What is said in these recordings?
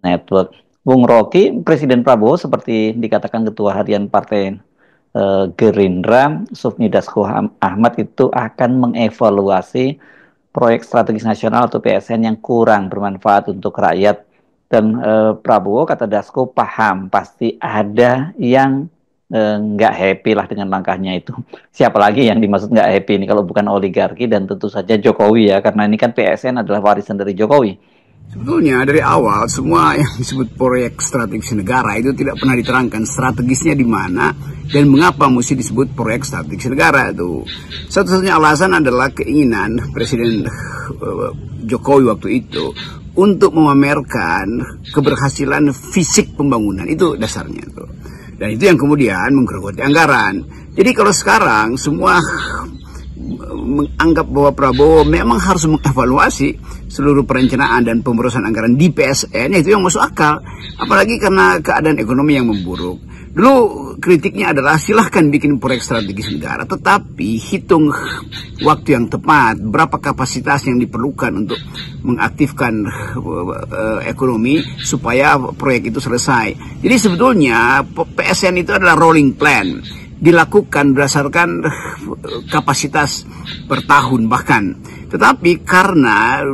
Network. Bung Rocky, Presiden Prabowo seperti dikatakan Ketua Harian Partai Gerindra, Sufmi Dasko Ahmad itu akan mengevaluasi proyek strategis nasional atau PSN yang kurang bermanfaat untuk rakyat. Dan Prabowo, kata Dasko, paham pasti ada yang nggak happy lah dengan langkahnya itu. Siapa lagi yang dimaksud nggak happy ini kalau bukan oligarki dan tentu saja Jokowi ya, karena ini kan PSN adalah warisan dari Jokowi. Sebetulnya dari awal semua yang disebut proyek strategis negara itu tidak pernah diterangkan strategisnya di mana dan mengapa mesti disebut proyek strategis negara itu. Satu-satunya alasan adalah keinginan Presiden Jokowi waktu itu untuk memamerkan keberhasilan fisik pembangunan, itu dasarnya itu. Dan itu yang kemudian menggerogoti anggaran. Jadi kalau sekarang semua menganggap bahwa Prabowo memang harus mengevaluasi seluruh perencanaan dan pemborosan anggaran di PSN, itu yang masuk akal. Apalagi karena keadaan ekonomi yang memburuk. Dulu kritiknya adalah silahkan bikin proyek strategis negara, tetapi hitung waktu yang tepat, berapa kapasitas yang diperlukan untuk mengaktifkan ekonomi supaya proyek itu selesai. Jadi sebetulnya PSN itu adalah rolling plan, dilakukan berdasarkan kapasitas per tahun bahkan. Tetapi karena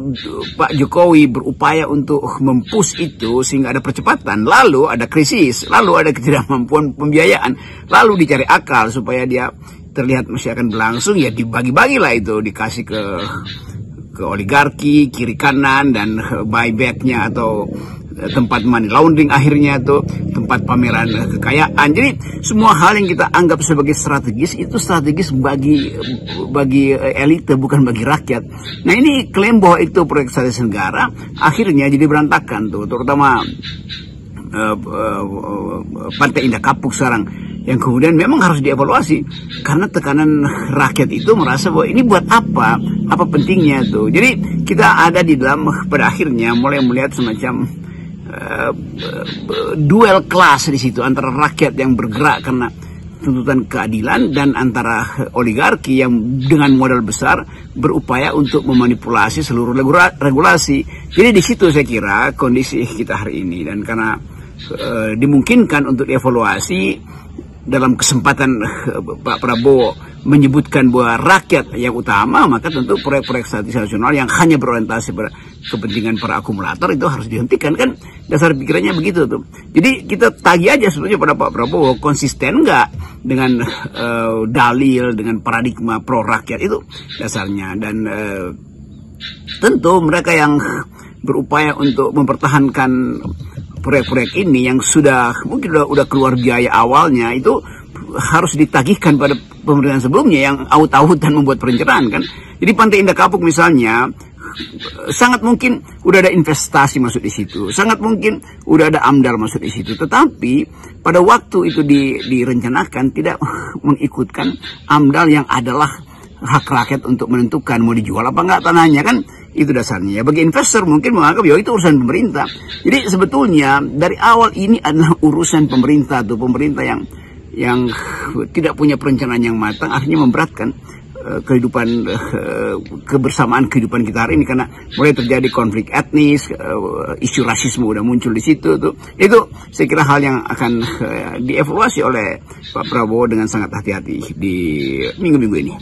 Pak Jokowi berupaya untuk mempush itu sehingga ada percepatan, lalu ada krisis, lalu ada ketidakmampuan pembiayaan, lalu dicari akal supaya dia terlihat masih akan berlangsung, ya dibagi-bagilah itu, dikasih ke oligarki, kiri kanan, dan buybacknya atau tempat money laundering akhirnya tuh, tempat pameran kekayaan. Jadi semua hal yang kita anggap sebagai strategis itu strategis bagi elite, bukan bagi rakyat. Nah ini klaim bahwa itu proyek strategis negara akhirnya jadi berantakan tuh, terutama Partai Indah Kapuk sekarang, yang kemudian memang harus dievaluasi karena tekanan rakyat itu merasa bahwa ini buat apa pentingnya tuh. Jadi kita ada di dalam, pada akhirnya mulai melihat semacam duel kelas di situ antara rakyat yang bergerak karena tuntutan keadilan dan antara oligarki yang dengan modal besar berupaya untuk memanipulasi seluruh regulasi. Jadi di situ saya kira kondisi kita hari ini, dan karena dimungkinkan untuk dievaluasi dalam kesempatan Pak Prabowo menyebutkan bahwa rakyat yang utama, maka tentu proyek-proyek strategis nasional yang hanya berorientasi pada kepentingan para akumulator itu harus dihentikan, kan dasar pikirannya begitu tuh. Jadi kita tagih aja sebetulnya pada Pak Prabowo, konsisten nggak dengan dalil, dengan paradigma pro rakyat, itu dasarnya. Dan tentu mereka yang berupaya untuk mempertahankan proyek-proyek ini yang mungkin udah keluar biaya awalnya, itu harus ditagihkan pada pemerintahan sebelumnya yang aut-autan membuat perencanaan, kan. Jadi Pantai Indah Kapuk misalnya, sangat mungkin udah ada investasi masuk di situ, sangat mungkin udah ada AMDAL masuk di situ, tetapi pada waktu itu direncanakan tidak mengikutkan AMDAL yang adalah hak rakyat untuk menentukan mau dijual apa enggak tanahnya, kan. Itu dasarnya. Bagi investor mungkin menganggap ya itu urusan pemerintah. Jadi sebetulnya dari awal ini adalah urusan pemerintah tuh, pemerintah yang tidak punya perencanaan yang matang, akhirnya memberatkan kehidupan kebersamaan kehidupan kita hari ini, karena mulai terjadi konflik etnis, isu rasisme udah muncul di situ tuh. Itu saya kira hal yang akan dievaluasi oleh Pak Prabowo dengan sangat hati-hati di minggu-minggu ini.